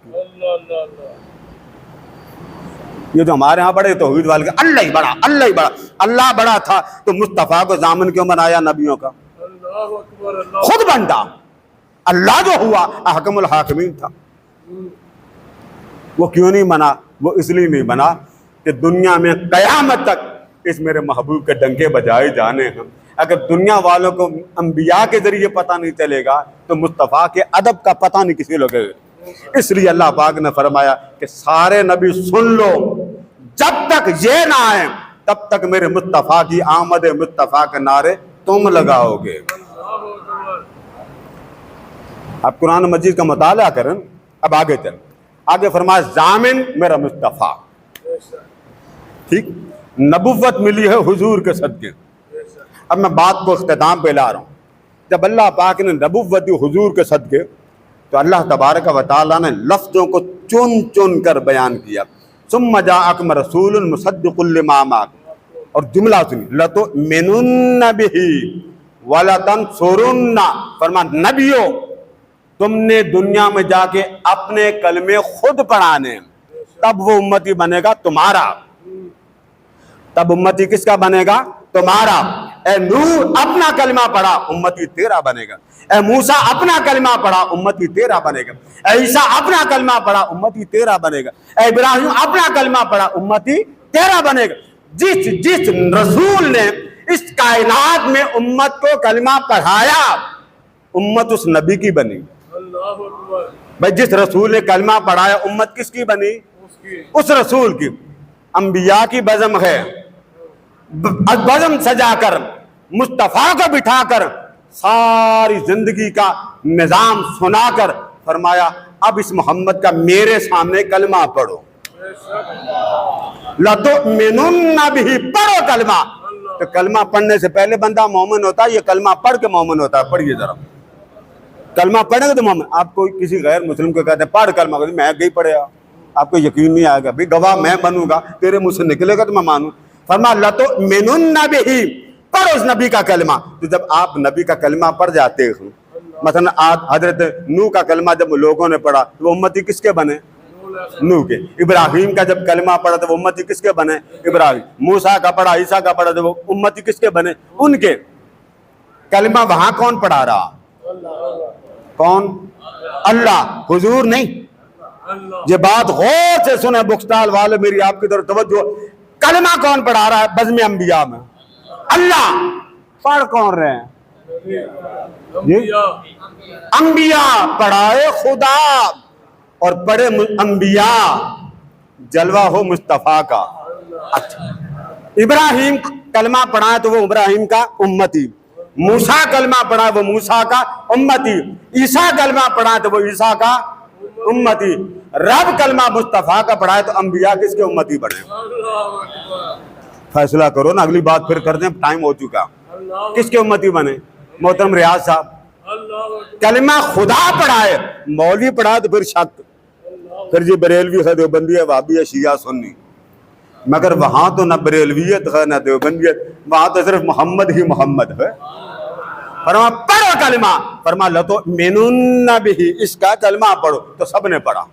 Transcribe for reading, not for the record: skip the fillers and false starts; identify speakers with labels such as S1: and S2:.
S1: کی. یہ جو ہمارے ہاں بڑے توحید والے اللہ ہی بڑا، اللہ ہی بڑا. اللہ بڑا تھا تو مصطفیٰ کو ضامن کیوں بنایا نبیوں کا؟ خود بنتا. اللہ جو ہوا احکم الحاکمین تھا. وہ کیوں نہیں بنا؟ وہ اس لیے نہیں بنا کہ دنیا میں قیامت تک اس میرے محبوب کے ڈنکے بجائے جانے ہیں. اگر دنیا والوں کو انبیاء کے ذریعے پتہ نہیں چلے گا تو مصطفیٰ کے ادب کا پتہ نہیں کسی لوگے. اس لیے اللہ پاک نے فرمایا کہ سارے نبی سن لو، جب تک یہ نہ آئے تب تک میرے مصطفیٰ کی آمد مصطفیٰ کے نعرے تم لگاؤ گے. آپ قرآن مجید کا مطالعہ کریں. اب آگے چلیں. آگے فرمایا ضامن میرا مصطفیٰ. ٹھیک، نبوت ملی ہے حضور کے صدقے. اب میں بات کو اختتام پہ لا رہا ہوں. جب اللہ پاک نے نبوت دی حضور کے صدقے تو اللہ تبارک و تعالیٰ نے لفظوں کو چن چن کر بیان کیا. ثم جاءکم رسول مصدق لما معکم. اور جملہ سنی، لتؤمنن بہ ولتنصرن. فرما نبیوں تم نے دنیا میں جا کے اپنے کلمے خود پڑھانے، تب وہ امتی بنے گا تمہارا. تب امتی کس کا بنے گا؟ تمہارا. اے نوح اپنا کلمہ پڑھا، امتی تیرا بنے گا. اے موسیٰ اپنا کلمہ پڑھا، امتی تیرا بنے گا. اے عیسیٰ اپنا کلمہ پڑھا، امتی تیرا بنے گا. اے ابراہیم اپنا کلمہ پڑھا، امتی تیرا بنے گا. جس رسول نے اس کائنات میں امت کو کلمہ پڑھایا امت اس نبی کی بنی. بھائی جس رسول نے کلمہ پڑھایا امت کس کی بنی؟ اس رسول کی. انبیاء کی بزم ہے، بزم سجا کر مصطفیٰ کو بٹھا کر ساری زندگی کا نظام سنا کر فرمایا اب اس محمد کا میرے سامنے کلمہ پڑھو. لَتُؤْمِنُنَّ بِهِ، پڑھو کلمہ. تو کلمہ پڑھنے سے پہلے بندہ مومن ہوتا ہے، یہ کلمہ پڑھ کے مومن ہوتا ہے. پڑھیے ذرا کلمہ پڑھیں گے تو مومن. آپ کو کسی غیر مسلم کو کہتے ہیں پڑھ کلمہ، میں گئی پڑھے، آپ کو یقین نہیں آئے گا. بھی گواہ میں بنوں گا، تیرے منہ سے نکلے گا تو میں مانوں. فرما لَتُؤْمِنُنَّ بِهِ، پڑھو اس نبی کا کلمہ. تو جب آپ نبی کا کلمہ پڑھ جاتے ہیں، مثلا حضرت نوح کا کلمہ جب لوگوں نے پڑھا تو وہ امتی کس کے بنے؟ نوح کے. ابراہیم کا جب کلمہ پڑھا تو وہ امتی کس کے بنے؟ ابراہیم. موسیٰ کا پڑھا، عیسیٰ کا پڑھا تو وہ امتی کس کے بنے؟ ان کے. کلمہ وہاں کون پڑھا رہا؟ کون؟ اللہ. حضور نہیں. یہ بات غور سے سنیں بکستال والے، میری آپ کی طرف توجہ. کلمہ کون پڑھا رہا ہے بزم انبیاء میں؟ اللہ. پڑھ کون رہے ہیں؟ انبیاء. پڑھائے خدا اور پڑھے انبیاء. جلوہ ہو مصطفیٰ کا. اچھا، ابراہیم کلمہ پڑھائے تو وہ ابراہیم کا امتی. موسیٰ کلمہ پڑھا وہ موسیٰ کا امتی. عیسیٰ کلمہ پڑھا تو وہ عیسیٰ کا امتی. رب کلمہ مصطفیٰ کا پڑھائے تو انبیاء کس کے امتی بنے؟ فیصلہ کرو نا، اگلی بات پھر کر دیں، ٹائم ہو چکا. کس کے امتی بنے؟ محترم ریاض صاحب کلمہ خدا پڑھائے، مولوی پڑھائے تو پھر شک، پھر جی بریلوی ہے، دیوبندی ہے، وہابی ہے، شیعہ سنی. مگر وہاں تو نہ بریلویت ہے نہ دیوبندیت، وہاں تو صرف محمد ہی محمد ہے. فرما پڑھو کلمہ. فرما لَتُؤْمِنُنَّ بِهِ، اس کا کلمہ پڑھو. تو سب نے پڑھا.